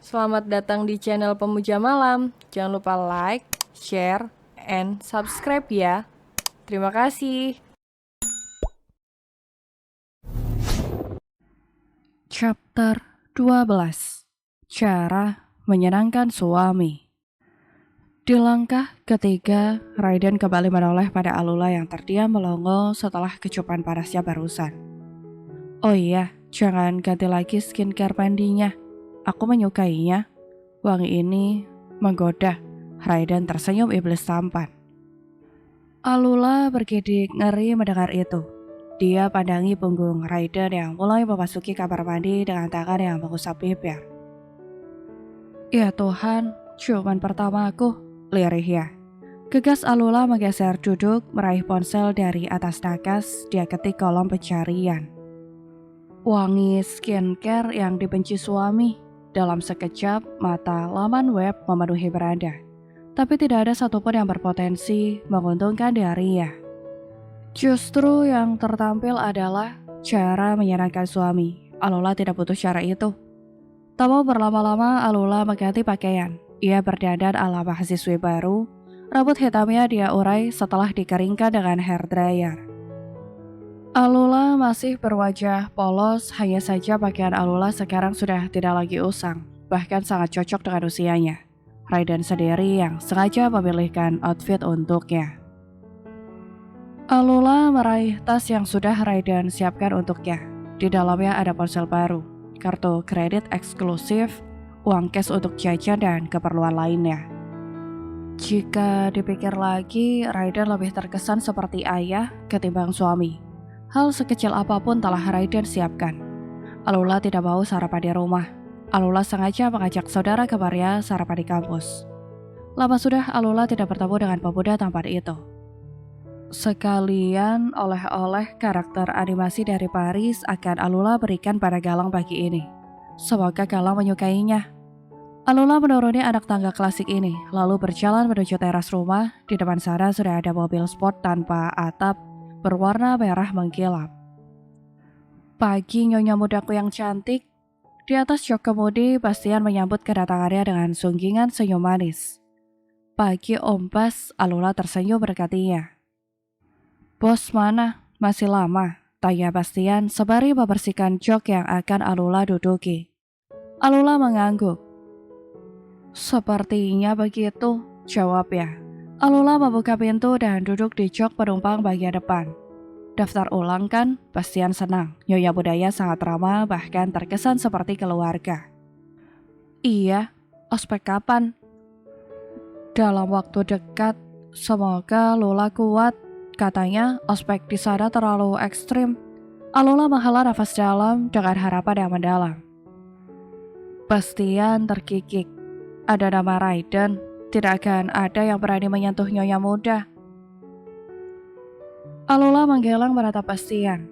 Selamat datang di channel Pemuja Malam. Jangan lupa like, share, and subscribe ya. Terima kasih. Chapter 12. Cara menyenangkan suami. Di langkah ketiga, Raiden kembali menoleh pada Alula yang terdiam melongo setelah kecupan panasnya barusan. Oh iya, jangan ganti lagi skincare mandinya. Aku menyukainya. Wangi ini menggoda. Raiden tersenyum iblis tampan. Alula bergidik ngeri mendengar itu. Dia pandangi punggung Raiden yang mulai memasuki kamar mandi dengan tangan yang mengusap bibir. Ya Tuhan, ciuman pertamaku, lirihnya. Gegas Alula menggeser duduk, meraih ponsel dari atas nakas, dia ketik kolom pencarian. Wangi skincare yang dibenci suami. Dalam sekejap, mata laman web memenuhi beranda. Tapi tidak ada satupun yang berpotensi menguntungkan darinya. Justru yang tertampil adalah cara menyenangkan suami. Alula tidak butuh cara itu. Tak mau berlama-lama, Alula mengganti pakaian. Ia berdandan ala mahasiswi baru. Rambut hitamnya dia urai setelah dikeringkan dengan hair dryer. Alula masih berwajah polos, hanya saja pakaian Alula sekarang sudah tidak lagi usang, bahkan sangat cocok dengan usianya. Raiden sendiri yang sengaja memilihkan outfit untuknya. Alula meraih tas yang sudah Raiden siapkan untuknya. Di dalamnya ada ponsel baru, kartu kredit eksklusif, uang cash untuk jajan dan keperluan lainnya. Jika dipikir lagi, Raiden lebih terkesan seperti ayah ketimbang suami. Hal sekecil apapun telah Raiden siapkan. Alula tidak mau sarapan di rumah. Alula sengaja mengajak saudara kembarnya sarapan di kampus. Lama sudah Alula tidak bertemu dengan pemuda tampan itu. Sekalian oleh-oleh karakter animasi dari Paris akan Alula berikan pada Galang pagi ini. Semoga Galang menyukainya. Alula menuruni anak tangga klasik ini, lalu berjalan menuju teras rumah. Di depan sana sudah ada mobil sport tanpa atap berwarna merah mengkilap. Pagi nyonya mudaku yang cantik. Di atas jok kemudi, Bastian menyambut kedatangannya dengan sunggingan senyum manis. Pagi Om Bas, Alula tersenyum berkatinya. Bos mana? Masih lama? Tanya Bastian sembari membersihkan jok yang akan Alula duduki. Alula mengangguk. Sepertinya begitu, jawabnya. Alula membuka pintu dan duduk di jok penumpang bagian depan. Daftar ulang kan? Bastian senang. Nyonya budaya sangat ramah, bahkan terkesan seperti keluarga. Iya, ospek kapan? Dalam waktu dekat, semoga Lula kuat. Katanya ospek di sana terlalu ekstrim. Alula menghela nafas dalam dengan harapan yang mendalam. Bastian terkikik. Ada nama Raiden. Tidak akan ada yang berani menyentuh nyonya muda. Alula menggeleng menatap Bastian.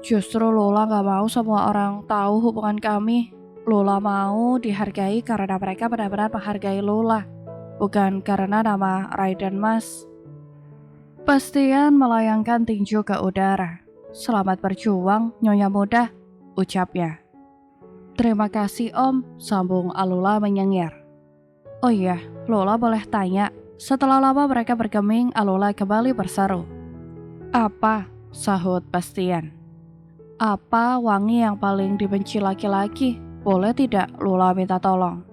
Justru Lula gak mau semua orang tahu hubungan kami. Lula mau dihargai karena mereka benar-benar menghargai Lula, bukan karena nama Raiden Mas. Bastian melayangkan tinju ke udara. Selamat berjuang, nyonya muda, ucapnya. Terima kasih Om, sambung Alula menyengir. Oh iya, Lula boleh tanya. Setelah lama mereka bergeming, Alula kembali berseru. Apa? Sahut Bastian. Apa wangi yang paling dibenci laki-laki? Boleh tidak Lula minta tolong?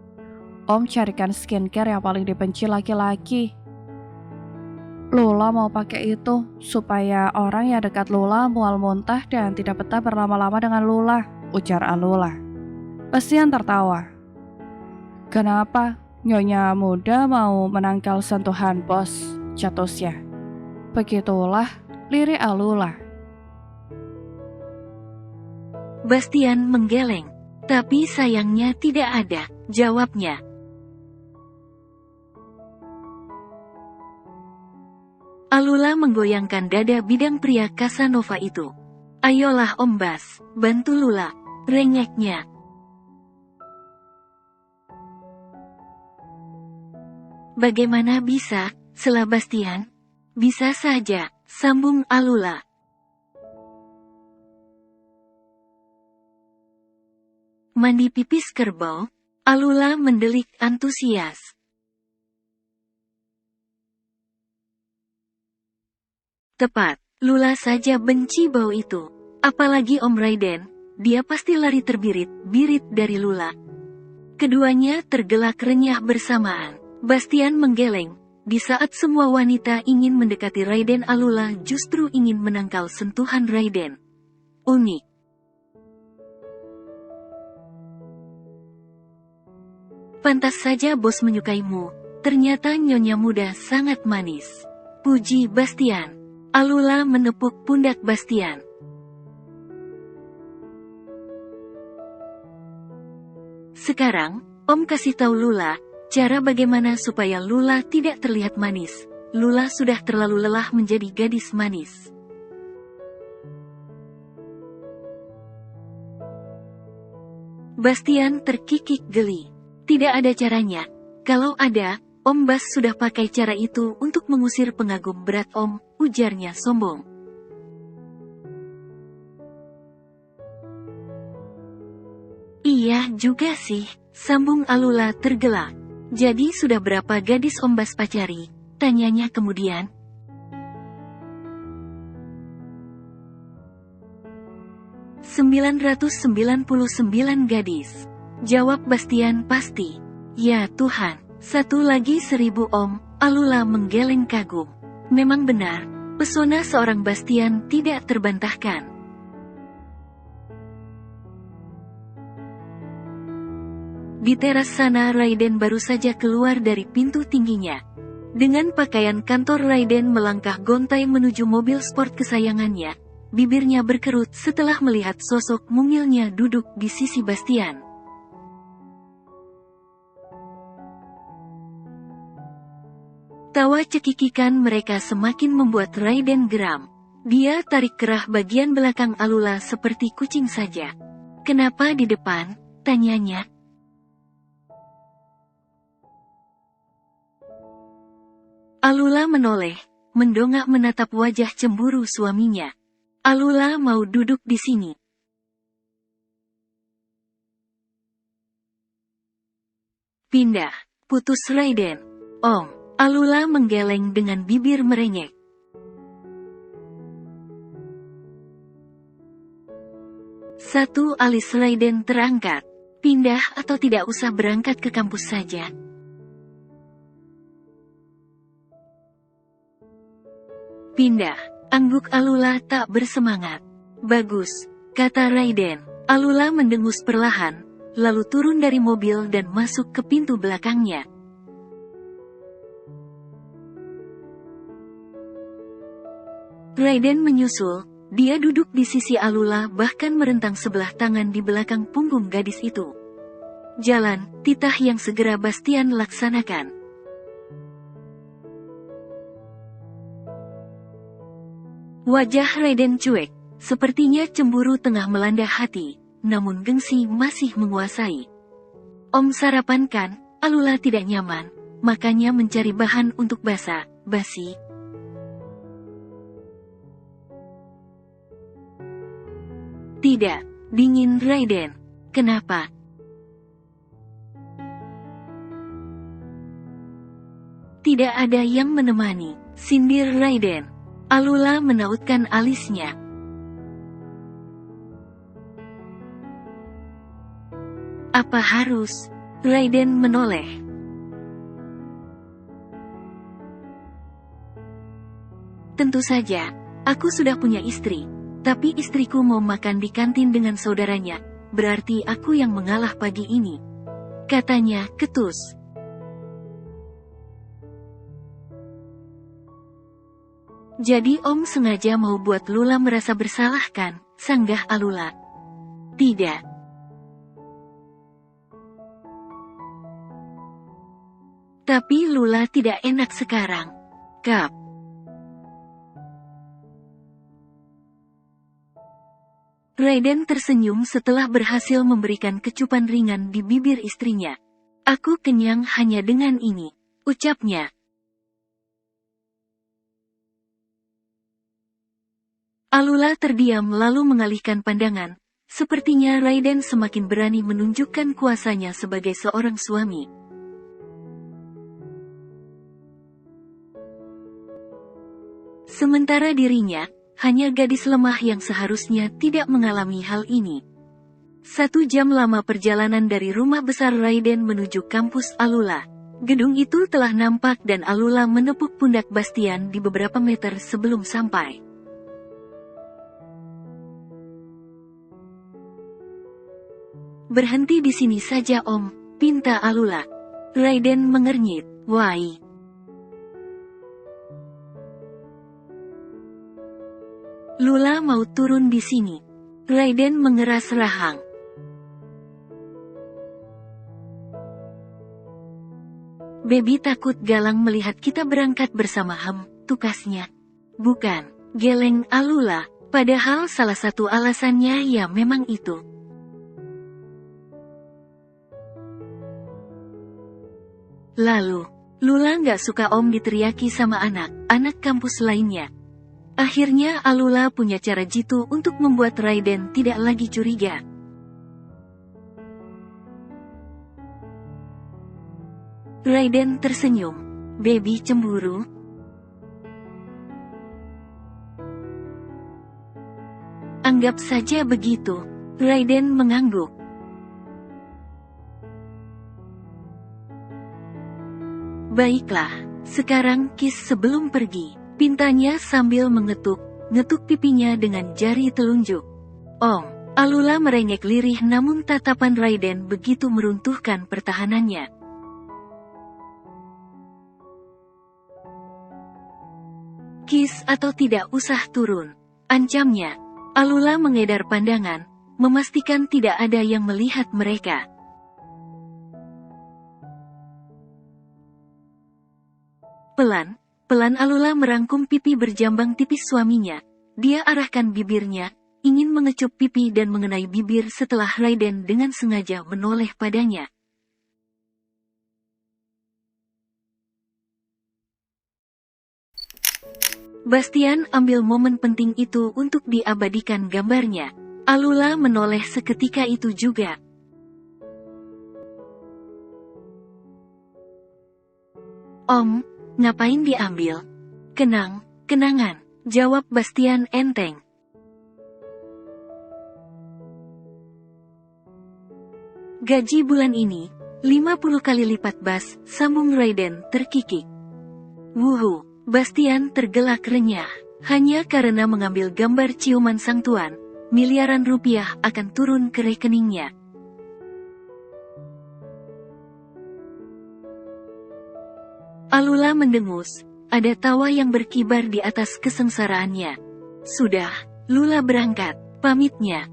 Om carikan skincare yang paling dibenci laki-laki. Lula mau pakai itu supaya orang yang dekat Lula mual muntah dan tidak betah berlama-lama dengan Lula, ujar Alula. Bastian tertawa. Kenapa? Nyonya muda mau menangkal sentuhan bos, cetusnya. Begitulah lirik Alula. Bastian menggeleng. Tapi sayangnya tidak ada, jawabnya. Alula menggoyangkan dada bidang pria Casanova itu. Ayolah Om Bas, bantu Lula, rengeknya. Bagaimana bisa, sela Bastian? Bisa saja, sambung Alula. Mandi pipis kerbau? Alula mendelik antusias. Tepat, Lula saja benci bau itu. Apalagi Om Raiden, dia pasti lari terbirit-birit dari Lula. Keduanya tergelak renyah bersamaan. Bastian menggeleng. Di saat semua wanita ingin mendekati Raiden, Alula justru ingin menangkal sentuhan Raiden. Unik. Pantas saja bos menyukaimu. Ternyata nyonya muda sangat manis. Puji Bastian. Alula menepuk pundak Bastian. Sekarang, Om kasih tahu Lula, cara bagaimana supaya Lula tidak terlihat manis. Lula sudah terlalu lelah menjadi gadis manis. Bastian terkikik geli. Tidak ada caranya. Kalau ada, Om Bas sudah pakai cara itu untuk mengusir pengagum berat Om, ujarnya sombong. Iya juga sih, sambung Alula tergelak. Jadi sudah berapa gadis Om Bas pacari? Tanyanya kemudian. 999 gadis. Jawab Bastian pasti. Ya Tuhan, satu lagi 1000 Om, Alula menggeleng kagum. Memang benar, pesona seorang Bastian tidak terbantahkan. Di teras sana Raiden baru saja keluar dari pintu tingginya. Dengan pakaian kantor Raiden melangkah gontai menuju mobil sport kesayangannya. Bibirnya berkerut setelah melihat sosok mungilnya duduk di sisi Bastian. Tawa cekikikan mereka semakin membuat Raiden geram. Dia tarik kerah bagian belakang Alula seperti kucing saja. Kenapa di depan? Tanyanya. Alula menoleh, mendongak menatap wajah cemburu suaminya. Alula mau duduk di sini. Pindah, putus Raiden. Om, Alula menggeleng dengan bibir merengek. Satu alis Raiden terangkat. Pindah atau tidak usah berangkat ke kampus saja. Pindah, angguk Alula tak bersemangat. Bagus, kata Raiden. Alula mendengus perlahan, lalu turun dari mobil dan masuk ke pintu belakangnya. Raiden menyusul, dia duduk di sisi Alula bahkan merentang sebelah tangan di belakang punggung gadis itu. Jalan, titah yang segera Bastian laksanakan. Wajah Raiden cuek, sepertinya cemburu tengah melanda hati, namun gengsi masih menguasai. Om sarapan kan? Alula tidak nyaman, makanya mencari bahan untuk basa-basi. Tidak, dingin Raiden. Kenapa? Tidak ada yang menemani, sindir Raiden. Alula menautkan alisnya. Apa harus? Raiden menoleh. Tentu saja, aku sudah punya istri, tapi istriku mau makan di kantin dengan saudaranya, berarti aku yang mengalah pagi ini. Katanya ketus. Jadi Om sengaja mau buat Lula merasa bersalah kan? Sanggah Alula. Tidak. Tapi Lula tidak enak sekarang. Kap. Raiden tersenyum setelah berhasil memberikan kecupan ringan di bibir istrinya. Aku kenyang hanya dengan ini, ucapnya. Alula terdiam lalu mengalihkan pandangan, Sepertinya Raiden semakin berani menunjukkan kuasanya sebagai seorang suami. Sementara dirinya, hanya gadis lemah yang seharusnya tidak mengalami hal ini. 1 jam lama perjalanan dari rumah besar Raiden menuju kampus Alula. Gedung itu telah nampak dan Alula menepuk pundak Bastian di beberapa meter sebelum sampai. "Berhenti di sini saja Om," pinta Alula. Raiden mengernyit, "Wai. Lula mau turun di sini." Raiden mengeras rahang. "Baby takut Galang melihat kita berangkat bersama tukasnya." "Bukan," geleng Alula, padahal salah satu alasannya ya memang itu. Lalu, Lula nggak suka Om diteriaki sama anak kampus lainnya. Akhirnya Alula punya cara jitu untuk membuat Raiden tidak lagi curiga. Raiden tersenyum. "Baby cemburu?" "Anggap saja begitu." Raiden mengangguk. "Baiklah, sekarang kiss sebelum pergi," pintanya sambil ngetuk pipinya dengan jari telunjuk. "Om." Alula merengek lirih namun tatapan Raiden begitu meruntuhkan pertahanannya. "Kiss atau tidak usah turun," ancamnya. Alula mengedar pandangan, memastikan tidak ada yang melihat mereka. Pelan Alula merangkum pipi berjambang tipis suaminya. Dia arahkan bibirnya, ingin mengecup pipi dan mengenai bibir setelah Raiden dengan sengaja menoleh padanya. Bastian ambil momen penting itu untuk diabadikan gambarnya. Alula menoleh seketika itu juga. "Om, ngapain diambil?" Kenangan," jawab Bastian enteng. "Gaji bulan ini, 50 kali lipat Bas," sambung Raiden terkikik. "Wuhu." Bastian tergelak renyah. Hanya karena mengambil gambar ciuman sang tuan, miliaran rupiah akan turun ke rekeningnya. Alula mendengus, ada tawa yang berkibar di atas kesengsaraannya. "Sudah, Lula berangkat," pamitnya.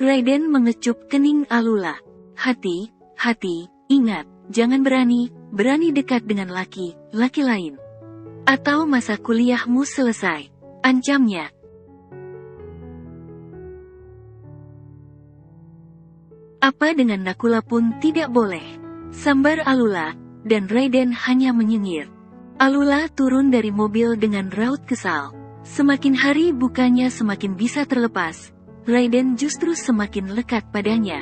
Raiden mengecup kening Alula. Hati, ingat, jangan berani dekat dengan laki lain. Atau masa kuliahmu selesai, ancamnya. "Apa dengan Nakula pun tidak boleh," sambar Alula, dan Raiden hanya menyengir. Alula turun dari mobil dengan raut kesal. Semakin hari bukannya semakin bisa terlepas, Raiden justru semakin lekat padanya.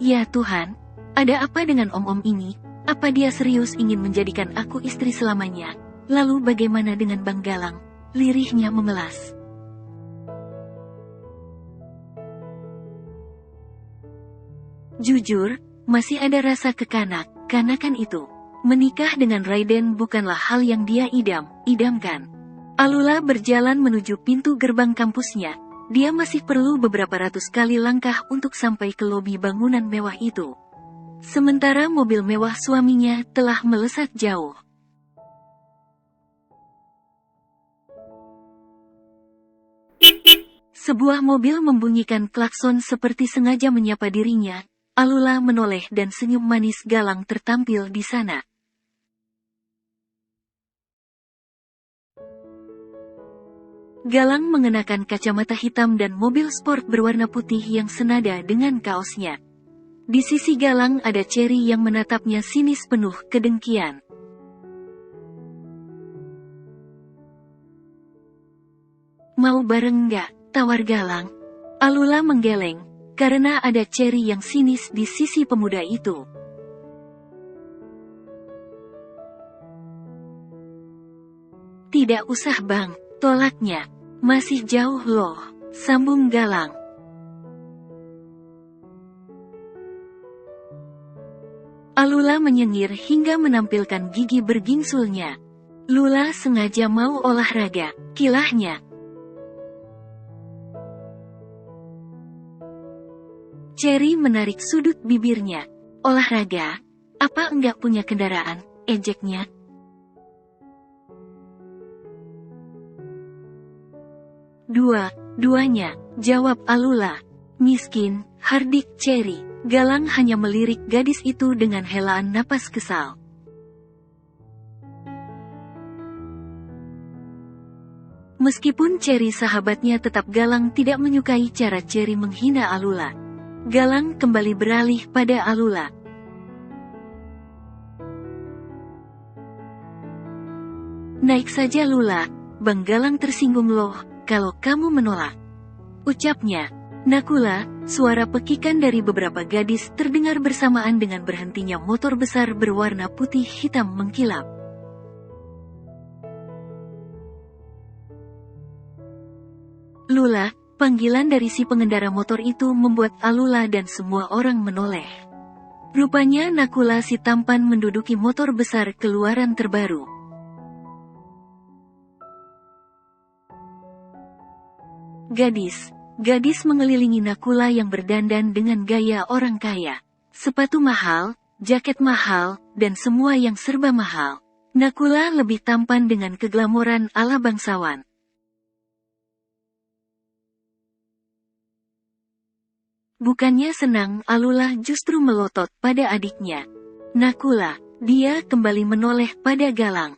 "Ya Tuhan, ada apa dengan om-om ini? Apa dia serius ingin menjadikan aku istri selamanya? Lalu bagaimana dengan Bang Galang?" Lirihnya memelas. Jujur, masih ada rasa kekanak-kanakan itu. Menikah dengan Raiden bukanlah hal yang dia idamkan. Alula berjalan menuju pintu gerbang kampusnya. Dia masih perlu beberapa ratus kali langkah untuk sampai ke lobi bangunan mewah itu. Sementara mobil mewah suaminya telah melesat jauh. Sebuah mobil membunyikan klakson seperti sengaja menyapa dirinya. Alula menoleh dan senyum manis Galang tertampil di sana. Galang mengenakan kacamata hitam dan mobil sport berwarna putih yang senada dengan kaosnya. Di sisi Galang ada Cherry yang menatapnya sinis penuh kedengkian. Mau bareng nggak? Tawar Galang. Alula menggeleng, karena ada Cherry yang sinis di sisi pemuda itu. Tidak usah bang, tolaknya. Masih jauh loh, sambung Galang. Alula menyengir hingga menampilkan gigi bergingsulnya. Lula sengaja mau olahraga, kilahnya. Cherry menarik sudut bibirnya. Olahraga? Apa enggak punya kendaraan? Ejeknya. Duanya, jawab Alula. Miskin, hardik Cherry. Galang hanya melirik gadis itu dengan helaan napas kesal. Meskipun Cherry sahabatnya, tetap Galang tidak menyukai cara Cherry menghina Alula. Galang kembali beralih pada Alula. Naik saja Lula, Bang Galang tersinggung loh, kalau kamu menolak. Ucapnya. Nakula, suara pekikan dari beberapa gadis terdengar bersamaan dengan berhentinya motor besar berwarna putih hitam mengkilap. Lula, panggilan dari si pengendara motor itu membuat Alula dan semua orang menoleh. Rupanya Nakula si tampan menduduki motor besar keluaran terbaru. Gadis mengelilingi Nakula yang berdandan dengan gaya orang kaya. Sepatu mahal, jaket mahal, dan semua yang serba mahal. Nakula lebih tampan dengan keglamoran ala bangsawan. Bukannya senang, Alula justru melotot pada adiknya. Nakula, dia kembali menoleh pada Galang.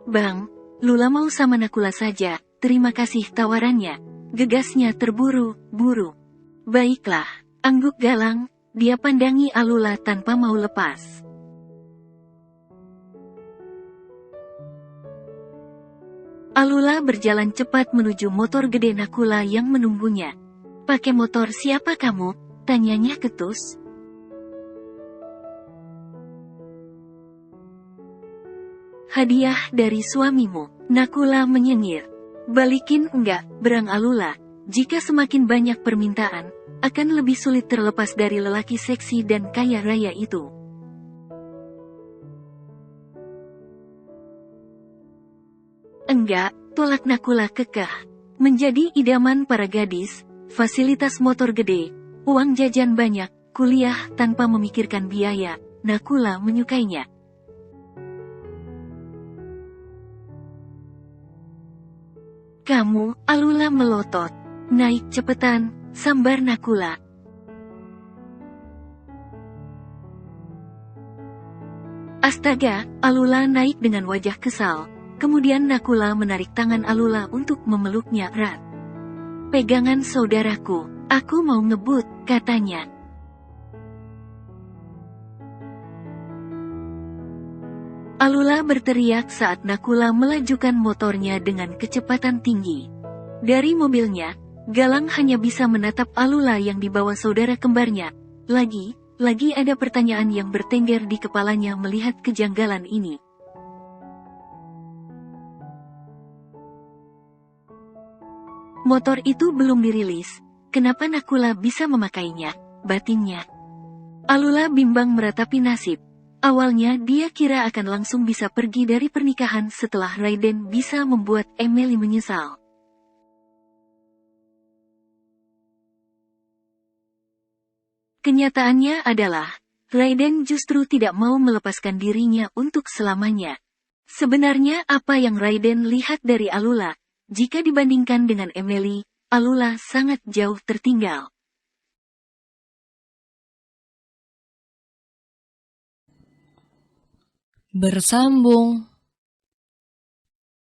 Bang, Lula mau sama Nakula saja, terima kasih tawarannya. Gegasnya terburu-buru. Baiklah, angguk Galang, dia pandangi Alula tanpa mau lepas. Alula berjalan cepat menuju motor gede Nakula yang menunggunya. Pakai motor siapa kamu? Tanyanya ketus. Hadiah dari suamimu, Nakula menyengir. Balikin enggak, berang Alula. Jika semakin banyak permintaan, akan lebih sulit terlepas dari lelaki seksi dan kaya raya itu. Enggak, tolak Nakula kekeh. Menjadi idaman para gadis, fasilitas motor gede, uang jajan banyak, kuliah tanpa memikirkan biaya, Nakula menyukainya. Kamu, Alula melotot. Naik cepetan, sambar Nakula. Astaga, Alula naik dengan wajah kesal. Kemudian Nakula menarik tangan Alula untuk memeluknya erat. Pegangan saudaraku, aku mau ngebut, katanya. Alula berteriak saat Nakula melajukan motornya dengan kecepatan tinggi. Dari mobilnya, Galang hanya bisa menatap Alula yang dibawa saudara kembarnya. Lagi ada pertanyaan yang bertengger di kepalanya melihat kejanggalan ini. Motor itu belum dirilis, kenapa Nakula bisa memakainya, batinnya. Alula bimbang meratapi nasib. Awalnya dia kira akan langsung bisa pergi dari pernikahan setelah Raiden bisa membuat Emily menyesal. Kenyataannya adalah, Raiden justru tidak mau melepaskan dirinya untuk selamanya. Sebenarnya apa yang Raiden lihat dari Alula, jika dibandingkan dengan Emily, Alula sangat jauh tertinggal. Bersambung.